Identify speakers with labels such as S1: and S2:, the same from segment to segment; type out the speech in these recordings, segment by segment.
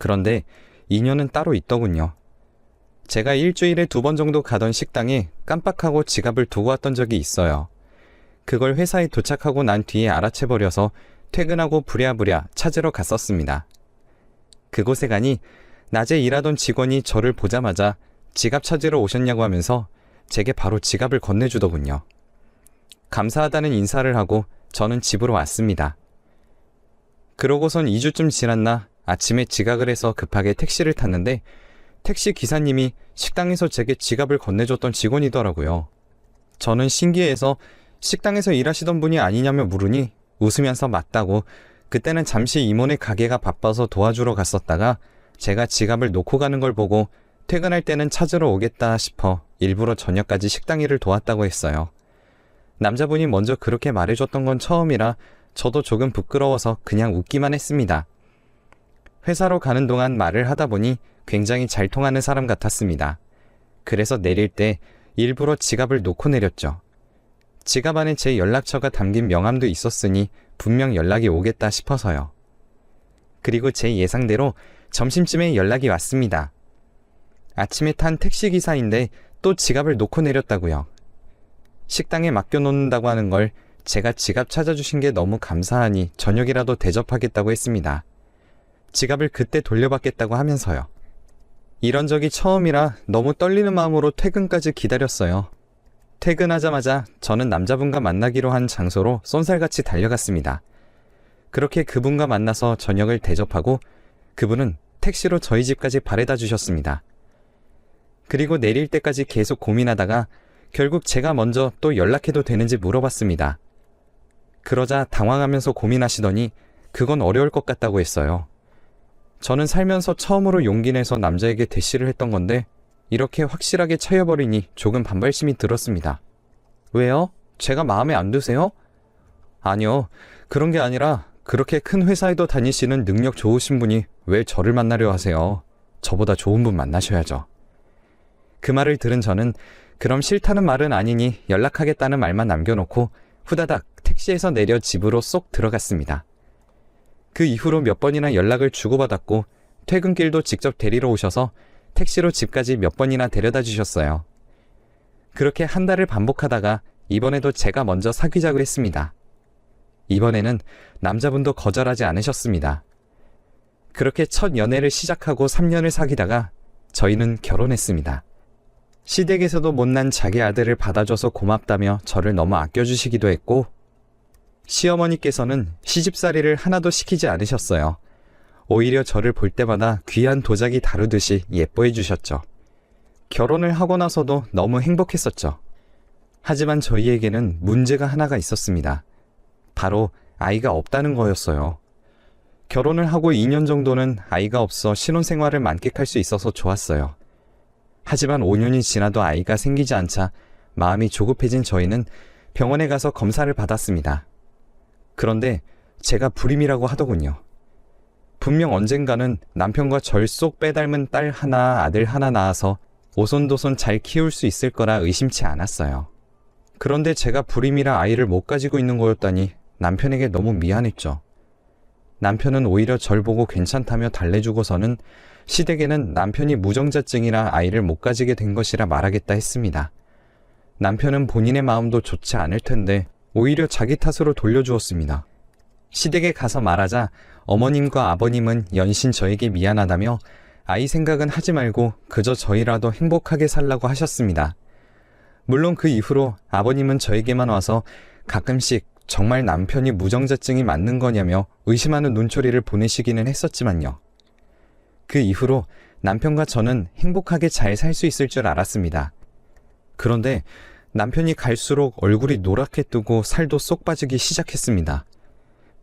S1: 그런데 인연은 따로 있더군요. 제가 일주일에 2번 정도 가던 식당에 깜빡하고 지갑을 두고 왔던 적이 있어요. 그걸 회사에 도착하고 난 뒤에 알아채버려서 퇴근하고 부랴부랴 찾으러 갔었습니다. 그곳에 가니 낮에 일하던 직원이 저를 보자마자 지갑 찾으러 오셨냐고 하면서 제게 바로 지갑을 건네주더군요. 감사하다는 인사를 하고 저는 집으로 왔습니다. 그러고선 2주쯤 지났나 아침에 지각을 해서 급하게 택시를 탔는데 택시 기사님이 식당에서 제게 지갑을 건네줬던 직원이더라고요. 저는 신기해서 식당에서 일하시던 분이 아니냐며 물으니 웃으면서 맞다고, 그때는 잠시 이모네 가게가 바빠서 도와주러 갔었다가 제가 지갑을 놓고 가는 걸 보고 퇴근할 때는 찾으러 오겠다 싶어 일부러 저녁까지 식당 일을 도왔다고 했어요. 남자분이 먼저 그렇게 말해줬던 건 처음이라 저도 조금 부끄러워서 그냥 웃기만 했습니다. 회사로 가는 동안 말을 하다 보니 굉장히 잘 통하는 사람 같았습니다. 그래서 내릴 때 일부러 지갑을 놓고 내렸죠. 지갑 안에 제 연락처가 담긴 명함도 있었으니 분명 연락이 오겠다 싶어서요. 그리고 제 예상대로 점심쯤에 연락이 왔습니다. 아침에 탄 택시기사인데 또 지갑을 놓고 내렸다고요. 식당에 맡겨놓는다고 하는 걸 제가 지갑 찾아주신 게 너무 감사하니 저녁이라도 대접하겠다고 했습니다. 지갑을 그때 돌려받겠다고 하면서요. 이런 적이 처음이라 너무 떨리는 마음으로 퇴근까지 기다렸어요. 퇴근하자마자 저는 남자분과 만나기로 한 장소로 쏜살같이 달려갔습니다. 그렇게 그분과 만나서 저녁을 대접하고 그분은 택시로 저희 집까지 바래다 주셨습니다. 그리고 내릴 때까지 계속 고민하다가 결국 제가 먼저 또 연락해도 되는지 물어봤습니다. 그러자 당황하면서 고민하시더니 그건 어려울 것 같다고 했어요. 저는 살면서 처음으로 용기 내서 남자에게 대시를 했던 건데 이렇게 확실하게 차여버리니 조금 반발심이 들었습니다. 왜요? 제가 마음에 안 드세요? 아니요. 그런 게 아니라 그렇게 큰 회사에도 다니시는 능력 좋으신 분이 왜 저를 만나려 하세요? 저보다 좋은 분 만나셔야죠. 그 말을 들은 저는 그럼 싫다는 말은 아니니 연락하겠다는 말만 남겨놓고 후다닥 택시에서 내려 집으로 쏙 들어갔습니다. 그 이후로 몇 번이나 연락을 주고받았고 퇴근길도 직접 데리러 오셔서 택시로 집까지 몇 번이나 데려다 주셨어요. 그렇게 한 달을 반복하다가 이번에도 제가 먼저 사귀자고 했습니다. 이번에는 남자분도 거절하지 않으셨습니다. 그렇게 첫 연애를 시작하고 3년을 사귀다가 저희는 결혼했습니다. 시댁에서도 못난 자기 아들을 받아줘서 고맙다며 저를 너무 아껴주시기도 했고 시어머니께서는 시집살이를 하나도 시키지 않으셨어요. 오히려 저를 볼 때마다 귀한 도자기 다루듯이 예뻐해 주셨죠. 결혼을 하고 나서도 너무 행복했었죠. 하지만 저희에게는 문제가 하나가 있었습니다. 바로 아이가 없다는 거였어요. 결혼을 하고 2년 정도는 아이가 없어 신혼생활을 만끽할 수 있어서 좋았어요. 하지만 5년이 지나도 아이가 생기지 않자 마음이 조급해진 저희는 병원에 가서 검사를 받았습니다. 그런데 제가 불임이라고 하더군요. 분명 언젠가는 남편과 절 쏙 빼닮은 딸 하나, 아들 하나 낳아서 오손도손 잘 키울 수 있을 거라 의심치 않았어요. 그런데 제가 불임이라 아이를 못 가지고 있는 거였다니 남편에게 너무 미안했죠. 남편은 오히려 절 보고 괜찮다며 달래주고서는 시댁에는 남편이 무정자증이라 아이를 못 가지게 된 것이라 말하겠다 했습니다. 남편은 본인의 마음도 좋지 않을 텐데 오히려 자기 탓으로 돌려주었습니다. 시댁에 가서 말하자 어머님과 아버님은 연신 저에게 미안하다며 아이 생각은 하지 말고 그저 저희라도 행복하게 살라고 하셨습니다. 물론 그 이후로 아버님은 저에게만 와서 가끔씩 정말 남편이 무정자증이 맞는 거냐며 의심하는 눈초리를 보내시기는 했었지만요. 그 이후로 남편과 저는 행복하게 잘 살 수 있을 줄 알았습니다. 그런데 남편이 갈수록 얼굴이 노랗게 뜨고 살도 쏙 빠지기 시작했습니다.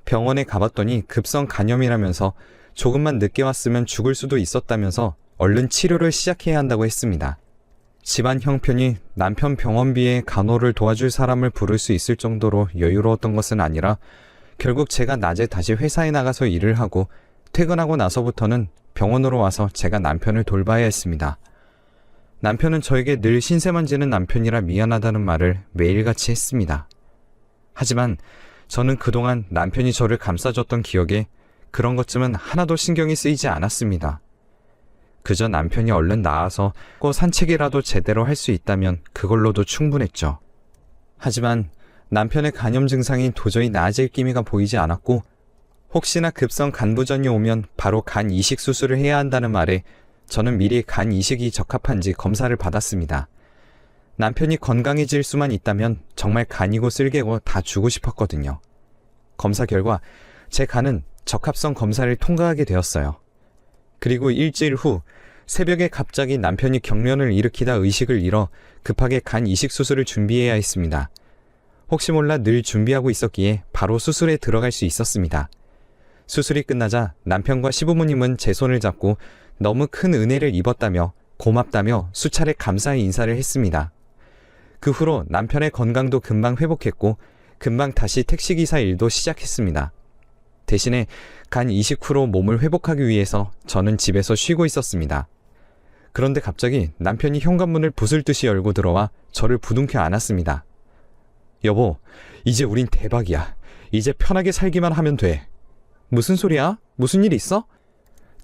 S1: 병원에 가봤더니 급성 간염이라면서 조금만 늦게 왔으면 죽을 수도 있었다면서 얼른 치료를 시작해야 한다고 했습니다. 집안 형편이 남편 병원비에 간호를 도와줄 사람을 부를 수 있을 정도로 여유로웠던 것은 아니라 결국 제가 낮에 다시 회사에 나가서 일을 하고 퇴근하고 나서부터는 병원으로 와서 제가 남편을 돌봐야 했습니다. 남편은 저에게 늘 신세 만지는 남편이라 미안하다는 말을 매일같이 했습니다. 하지만 저는 그동안 남편이 저를 감싸줬던 기억에 그런 것쯤은 하나도 신경이 쓰이지 않았습니다. 그저 남편이 얼른 나와서 산책이라도 제대로 할 수 있다면 그걸로도 충분했죠. 하지만 남편의 간염 증상이 도저히 나아질 기미가 보이지 않았고 혹시나 급성 간부전이 오면 바로 간 이식 수술을 해야 한다는 말에 저는 미리 간 이식이 적합한지 검사를 받았습니다. 남편이 건강해질 수만 있다면 정말 간이고 쓸개고 다 주고 싶었거든요. 검사 결과 제 간은 적합성 검사를 통과하게 되었어요. 그리고 일주일 후 새벽에 갑자기 남편이 경련을 일으키다 의식을 잃어 급하게 간 이식 수술을 준비해야 했습니다. 혹시 몰라 늘 준비하고 있었기에 바로 수술에 들어갈 수 있었습니다. 수술이 끝나자 남편과 시부모님은 제 손을 잡고 너무 큰 은혜를 입었다며 고맙다며 수차례 감사의 인사를 했습니다. 그 후로 남편의 건강도 금방 회복했고 금방 다시 택시기사 일도 시작했습니다. 대신에 간 이식 후로 몸을 회복하기 위해서 저는 집에서 쉬고 있었습니다. 그런데 갑자기 남편이 현관문을 부술듯이 열고 들어와 저를 부둥켜 안았습니다. 여보, 이제 우린 대박이야. 이제 편하게 살기만 하면 돼. 무슨 소리야? 무슨 일 있어?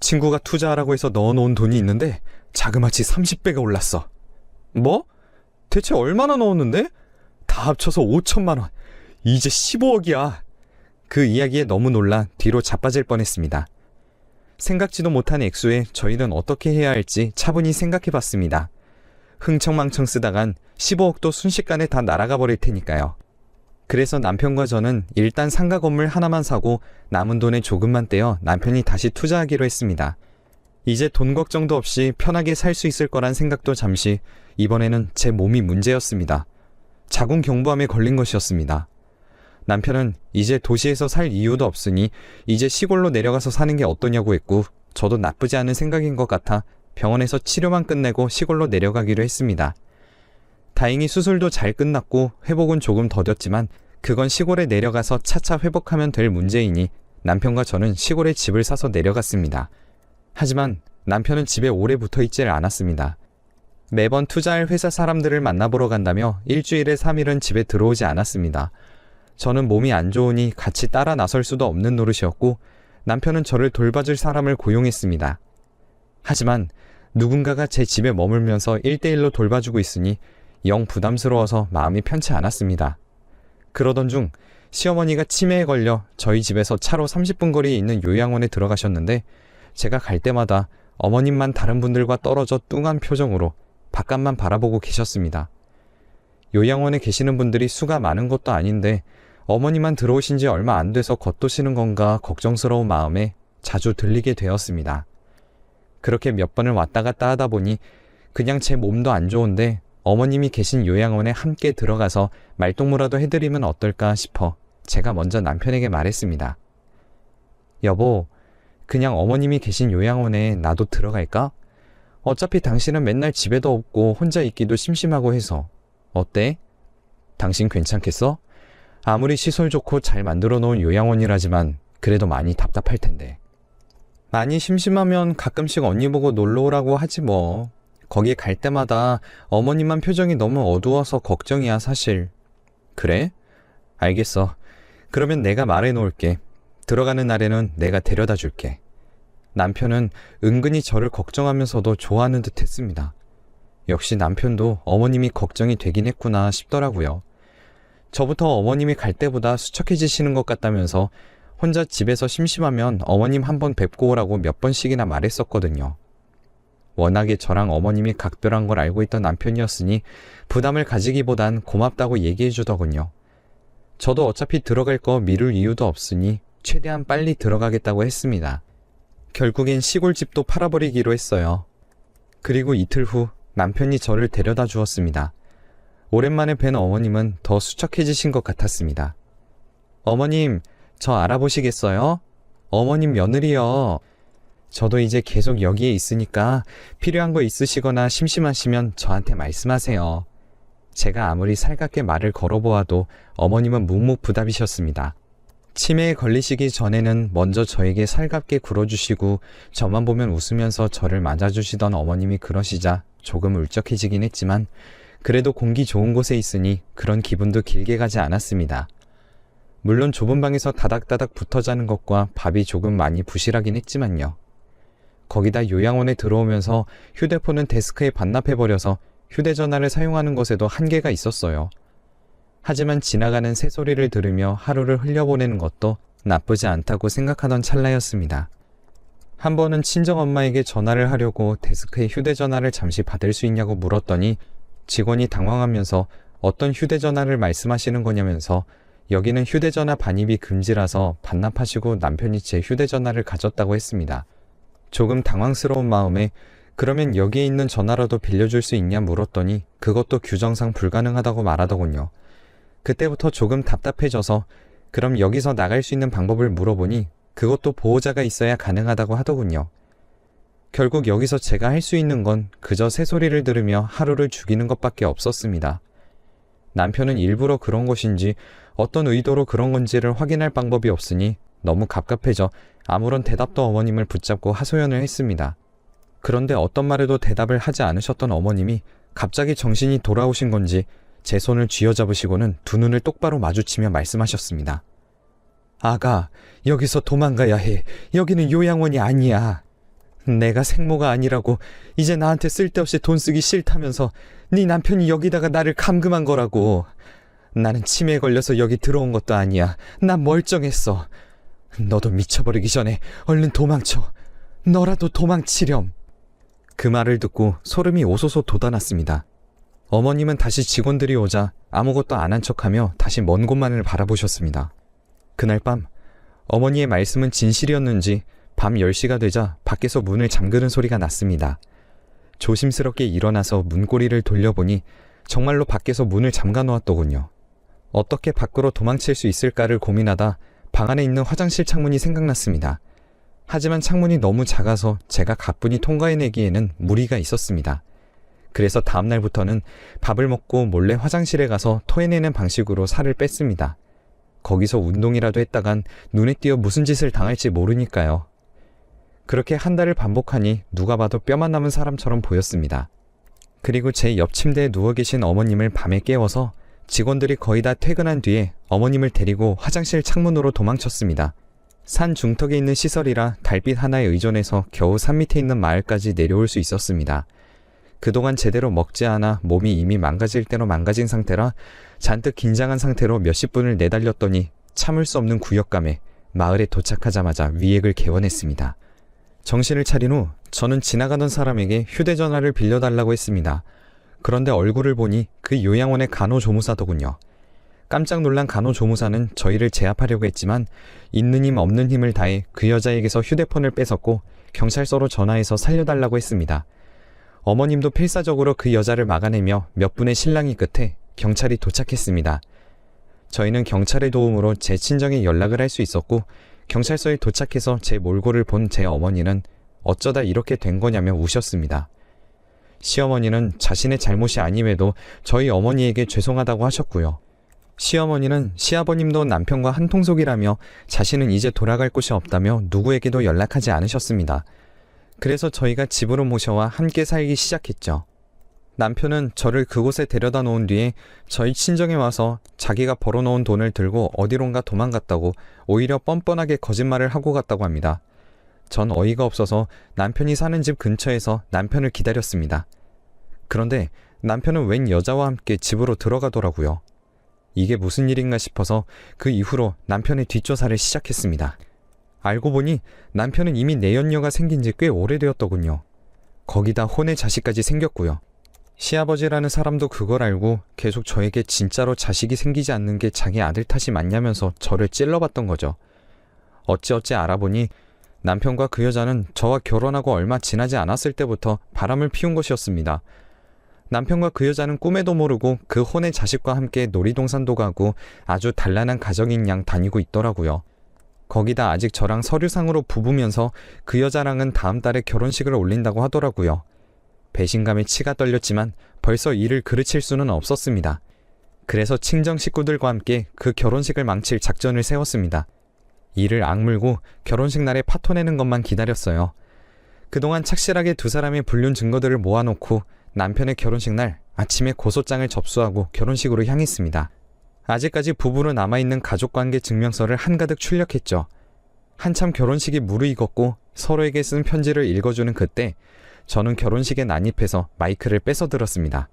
S1: 친구가 투자하라고 해서 넣어놓은 돈이 있는데 자그마치 30배가 올랐어. 뭐? 대체 얼마나 넣었는데? 다 합쳐서 5천만 원. 이제 15억이야. 그 이야기에 너무 놀라 뒤로 자빠질 뻔했습니다. 생각지도 못한 액수에 저희는 어떻게 해야 할지 차분히 생각해봤습니다. 흥청망청 쓰다간 15억도 순식간에 다 날아가 버릴 테니까요. 그래서 남편과 저는 일단 상가 건물 하나만 사고 남은 돈에 조금만 떼어 남편이 다시 투자하기로 했습니다. 이제 돈 걱정도 없이 편하게 살 수 있을 거란 생각도 잠시, 이번에는 제 몸이 문제였습니다. 자궁경부암에 걸린 것이었습니다. 남편은 이제 도시에서 살 이유도 없으니 이제 시골로 내려가서 사는 게 어떠냐고 했고 저도 나쁘지 않은 생각인 것 같아 병원에서 치료만 끝내고 시골로 내려가기로 했습니다. 다행히 수술도 잘 끝났고 회복은 조금 더뎠지만 그건 시골에 내려가서 차차 회복하면 될 문제이니 남편과 저는 시골에 집을 사서 내려갔습니다. 하지만 남편은 집에 오래 붙어있질 않았습니다. 매번 투자할 회사 사람들을 만나보러 간다며 일주일에 3일은 집에 들어오지 않았습니다. 저는 몸이 안 좋으니 같이 따라 나설 수도 없는 노릇이었고 남편은 저를 돌봐줄 사람을 고용했습니다. 하지만 누군가가 제 집에 머물면서 1대1로 돌봐주고 있으니 영 부담스러워서 마음이 편치 않았습니다. 그러던 중 시어머니가 치매에 걸려 저희 집에서 차로 30분 거리에 있는 요양원에 들어가셨는데 제가 갈 때마다 어머님만 다른 분들과 떨어져 뚱한 표정으로 바깥만 바라보고 계셨습니다. 요양원에 계시는 분들이 수가 많은 것도 아닌데 어머니만 들어오신 지 얼마 안 돼서 겉도시는 건가 걱정스러운 마음에 자주 들리게 되었습니다. 그렇게 몇 번을 왔다 갔다 하다 보니 그냥 제 몸도 안 좋은데 어머님이 계신 요양원에 함께 들어가서 말동무라도 해드리면 어떨까 싶어 제가 먼저 남편에게 말했습니다. 여보, 그냥 어머님이 계신 요양원에 나도 들어갈까? 어차피 당신은 맨날 집에도 없고 혼자 있기도 심심하고 해서. 어때? 당신 괜찮겠어? 아무리 시설 좋고 잘 만들어 놓은 요양원이라지만 그래도 많이 답답할 텐데. 많이 심심하면 가끔씩 언니 보고 놀러 오라고 하지 뭐. 거기 갈 때마다 어머님만 표정이 너무 어두워서 걱정이야 사실. 그래? 알겠어. 그러면 내가 말해 놓을게. 들어가는 날에는 내가 데려다 줄게. 남편은 은근히 저를 걱정하면서도 좋아하는 듯 했습니다. 역시 남편도 어머님이 걱정이 되긴 했구나 싶더라고요. 저부터 어머님이 갈 때보다 수척해지시는 것 같다면서 혼자 집에서 심심하면 어머님 한번 뵙고 오라고 몇 번씩이나 말했었거든요. 워낙에 저랑 어머님이 각별한 걸 알고 있던 남편이었으니 부담을 가지기보단 고맙다고 얘기해 주더군요. 저도 어차피 들어갈 거 미룰 이유도 없으니 최대한 빨리 들어가겠다고 했습니다. 결국엔 시골집도 팔아버리기로 했어요. 그리고 이틀 후 남편이 저를 데려다 주었습니다. 오랜만에 뵌 어머님은 더 수척해지신 것 같았습니다. 어머님, 저 알아보시겠어요? 어머님 며느리요. 저도 이제 계속 여기에 있으니까 필요한 거 있으시거나 심심하시면 저한테 말씀하세요. 제가 아무리 살갑게 말을 걸어보아도 어머님은 묵묵부답이셨습니다. 치매에 걸리시기 전에는 먼저 저에게 살갑게 굴어주시고 저만 보면 웃으면서 저를 맞아주시던 어머님이 그러시자 조금 울적해지긴 했지만 그래도 공기 좋은 곳에 있으니 그런 기분도 길게 가지 않았습니다. 물론 좁은 방에서 다닥다닥 붙어 자는 것과 밥이 조금 많이 부실하긴 했지만요. 거기다 요양원에 들어오면서 휴대폰은 데스크에 반납해버려서 휴대전화를 사용하는 것에도 한계가 있었어요. 하지만 지나가는 새소리를 들으며 하루를 흘려보내는 것도 나쁘지 않다고 생각하던 찰나였습니다. 한 번은 친정엄마에게 전화를 하려고 데스크에 휴대전화를 잠시 받을 수 있냐고 물었더니 직원이 당황하면서 어떤 휴대전화를 말씀하시는 거냐면서 여기는 휴대전화 반입이 금지라서 반납하시고 남편이 제 휴대전화를 가졌다고 했습니다. 조금 당황스러운 마음에 그러면 여기에 있는 전화라도 빌려줄 수 있냐 물었더니 그것도 규정상 불가능하다고 말하더군요. 그때부터 조금 답답해져서 그럼 여기서 나갈 수 있는 방법을 물어보니 그것도 보호자가 있어야 가능하다고 하더군요. 결국 여기서 제가 할 수 있는 건 그저 새소리를 들으며 하루를 죽이는 것밖에 없었습니다. 남편은 일부러 그런 것인지 어떤 의도로 그런 건지를 확인할 방법이 없으니 너무 갑갑해져 아무런 대답도 어머님을 붙잡고 하소연을 했습니다. 그런데 어떤 말에도 대답을 하지 않으셨던 어머님이 갑자기 정신이 돌아오신 건지 제 손을 쥐어잡으시고는 두 눈을 똑바로 마주치며 말씀하셨습니다. 아가, 여기서 도망가야 해. 여기는 요양원이 아니야. 내가 생모가 아니라고 이제 나한테 쓸데없이 돈 쓰기 싫다면서 네 남편이 여기다가 나를 감금한 거라고. 나는 치매에 걸려서 여기 들어온 것도 아니야. 난 멀쩡했어. 너도 미쳐버리기 전에 얼른 도망쳐. 너라도 도망치렴. 그 말을 듣고 소름이 오소소 돋아났습니다. 어머님은 다시 직원들이 오자 아무것도 안 한 척하며 다시 먼 곳만을 바라보셨습니다. 그날 밤 어머니의 말씀은 진실이었는지 밤 10시가 되자 밖에서 문을 잠그는 소리가 났습니다. 조심스럽게 일어나서 문고리를 돌려보니 정말로 밖에서 문을 잠가 놓았더군요. 어떻게 밖으로 도망칠 수 있을까를 고민하다 방 안에 있는 화장실 창문이 생각났습니다. 하지만 창문이 너무 작아서 제가 가뿐히 통과해내기에는 무리가 있었습니다. 그래서 다음날부터는 밥을 먹고 몰래 화장실에 가서 토해내는 방식으로 살을 뺐습니다. 거기서 운동이라도 했다간 눈에 띄어 무슨 짓을 당할지 모르니까요. 그렇게 한 달을 반복하니 누가 봐도 뼈만 남은 사람처럼 보였습니다. 그리고 제 옆 침대에 누워 계신 어머님을 밤에 깨워서 직원들이 거의 다 퇴근한 뒤에 어머님을 데리고 화장실 창문으로 도망쳤습니다. 산 중턱에 있는 시설이라 달빛 하나에 의존해서 겨우 산 밑에 있는 마을까지 내려올 수 있었습니다. 그동안 제대로 먹지 않아 몸이 이미 망가질 대로 망가진 상태라 잔뜩 긴장한 상태로 몇십 분을 내달렸더니 참을 수 없는 구역감에 마을에 도착하자마자 위액을 개원했습니다. 정신을 차린 후 저는 지나가던 사람에게 휴대전화를 빌려달라고 했습니다. 그런데 얼굴을 보니 그 요양원의 간호조무사더군요. 깜짝 놀란 간호조무사는 저희를 제압하려고 했지만 있는 힘 없는 힘을 다해 그 여자에게서 휴대폰을 뺏었고 경찰서로 전화해서 살려달라고 했습니다. 어머님도 필사적으로 그 여자를 막아내며 몇 분의 실랑이 끝에 경찰이 도착했습니다. 저희는 경찰의 도움으로 제 친정에 연락을 할 수 있었고 경찰서에 도착해서 제 몰골을 본 제 어머니는 어쩌다 이렇게 된 거냐며 우셨습니다. 시어머니는 자신의 잘못이 아님에도 저희 어머니에게 죄송하다고 하셨고요. 시어머니는 시아버님도 남편과 한통속이라며 자신은 이제 돌아갈 곳이 없다며 누구에게도 연락하지 않으셨습니다. 그래서 저희가 집으로 모셔와 함께 살기 시작했죠. 남편은 저를 그곳에 데려다 놓은 뒤에 저희 친정에 와서 자기가 벌어놓은 돈을 들고 어디론가 도망갔다고 오히려 뻔뻔하게 거짓말을 하고 갔다고 합니다. 전 어이가 없어서 남편이 사는 집 근처에서 남편을 기다렸습니다. 그런데 남편은 웬 여자와 함께 집으로 들어가더라고요. 이게 무슨 일인가 싶어서 그 이후로 남편의 뒷조사를 시작했습니다. 알고 보니 남편은 이미 내연녀가 생긴 지 꽤 오래되었더군요. 거기다 혼의 자식까지 생겼고요. 시아버지라는 사람도 그걸 알고 계속 저에게 진짜로 자식이 생기지 않는 게 자기 아들 탓이 맞냐면서 저를 찔러봤던 거죠. 어찌어찌 알아보니 남편과 그 여자는 저와 결혼하고 얼마 지나지 않았을 때부터 바람을 피운 것이었습니다. 남편과 그 여자는 꿈에도 모르고 그 혼의 자식과 함께 놀이동산도 가고 아주 단란한 가정인 양 다니고 있더라고요. 거기다 아직 저랑 서류상으로 부부면서 그 여자랑은 다음 달에 결혼식을 올린다고 하더라고요. 배신감에 치가 떨렸지만 벌써 일을 그르칠 수는 없었습니다. 그래서 친정 식구들과 함께 그 결혼식을 망칠 작전을 세웠습니다. 이를 악물고 결혼식 날에 파토내는 것만 기다렸어요. 그동안 착실하게 두 사람의 불륜 증거들을 모아놓고 남편의 결혼식 날 아침에 고소장을 접수하고 결혼식으로 향했습니다. 아직까지 부부로 남아있는 가족관계 증명서를 한가득 출력했죠. 한참 결혼식이 무르익었고 서로에게 쓴 편지를 읽어주는 그때 저는 결혼식에 난입해서 마이크를 뺏어 들었습니다.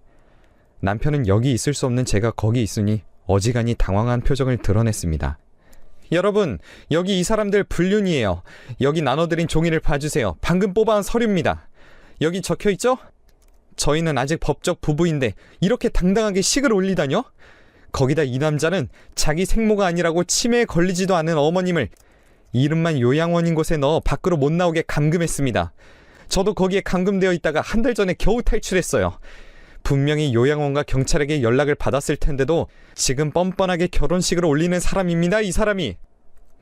S1: 남편은 여기 있을 수 없는 제가 거기 있으니 어지간히 당황한 표정을 드러냈습니다. 여러분, 여기 이 사람들 불륜이에요. 여기 나눠드린 종이를 봐주세요. 방금 뽑아온 서류입니다. 여기 적혀있죠? 저희는 아직 법적 부부인데 이렇게 당당하게 식을 올리다뇨? 거기다 이 남자는 자기 생모가 아니라고 치매에 걸리지도 않은 어머님을 이름만 요양원인 곳에 넣어 밖으로 못 나오게 감금했습니다. 저도 거기에 감금되어 있다가 한 달 전에 겨우 탈출했어요. 분명히 요양원과 경찰에게 연락을 받았을 텐데도 지금 뻔뻔하게 결혼식을 올리는 사람입니다, 이 사람이.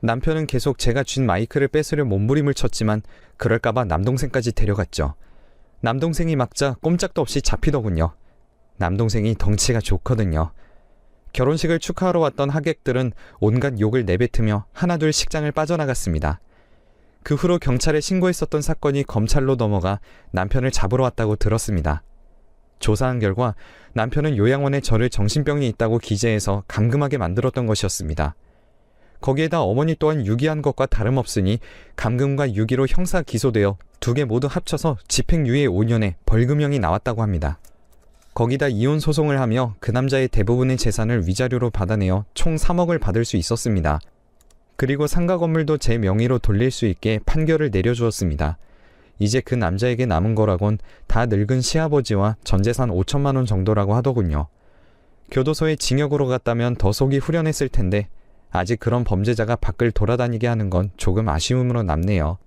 S1: 남편은 계속 제가 쥔 마이크를 뺏으려 몸부림을 쳤지만 그럴까봐 남동생까지 데려갔죠. 남동생이 막자 꼼짝도 없이 잡히더군요. 남동생이 덩치가 좋거든요. 결혼식을 축하하러 왔던 하객들은 온갖 욕을 내뱉으며 하나둘 식장을 빠져나갔습니다. 그 후로 경찰에 신고했었던 사건이 검찰로 넘어가 남편을 잡으러 왔다고 들었습니다. 조사한 결과 남편은 요양원에 저를 정신병이 있다고 기재해서 감금하게 만들었던 것이었습니다. 거기에다 어머니 또한 유기한 것과 다름없으니 감금과 유기로 형사 기소되어 두 개 모두 합쳐서 집행유예 5년에 벌금형이 나왔다고 합니다. 거기다 이혼 소송을 하며 그 남자의 대부분의 재산을 위자료로 받아내어 총 3억을 받을 수 있었습니다. 그리고 상가 건물도 제 명의로 돌릴 수 있게 판결을 내려주었습니다. 이제 그 남자에게 남은 거라곤 다 늙은 시아버지와 전재산 5천만 원 정도라고 하더군요. 교도소에 징역으로 갔다면 더 속이 후련했을 텐데 아직 그런 범죄자가 밖을 돌아다니게 하는 건 조금 아쉬움으로 남네요.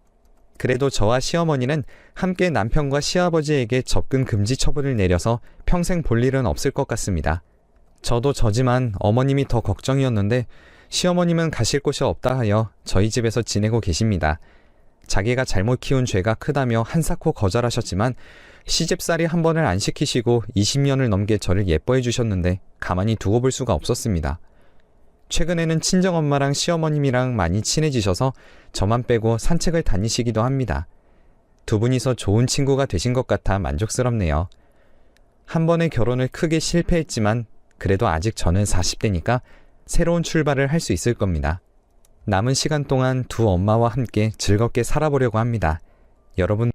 S1: 그래도 저와 시어머니는 함께 남편과 시아버지에게 접근 금지 처분을 내려서 평생 볼 일은 없을 것 같습니다. 저도 저지만 어머님이 더 걱정이었는데 시어머님은 가실 곳이 없다 하여 저희 집에서 지내고 계십니다. 자기가 잘못 키운 죄가 크다며 한사코 거절하셨지만 시집살이 한 번을 안 시키시고 20년을 넘게 저를 예뻐해 주셨는데 가만히 두고 볼 수가 없었습니다. 최근에는 친정엄마랑 시어머님이랑 많이 친해지셔서 저만 빼고 산책을 다니시기도 합니다. 두 분이서 좋은 친구가 되신 것 같아 만족스럽네요. 한 번의 결혼을 크게 실패했지만 그래도 아직 저는 40대니까 새로운 출발을 할 수 있을 겁니다. 남은 시간 동안 두 엄마와 함께 즐겁게 살아보려고 합니다. 여러분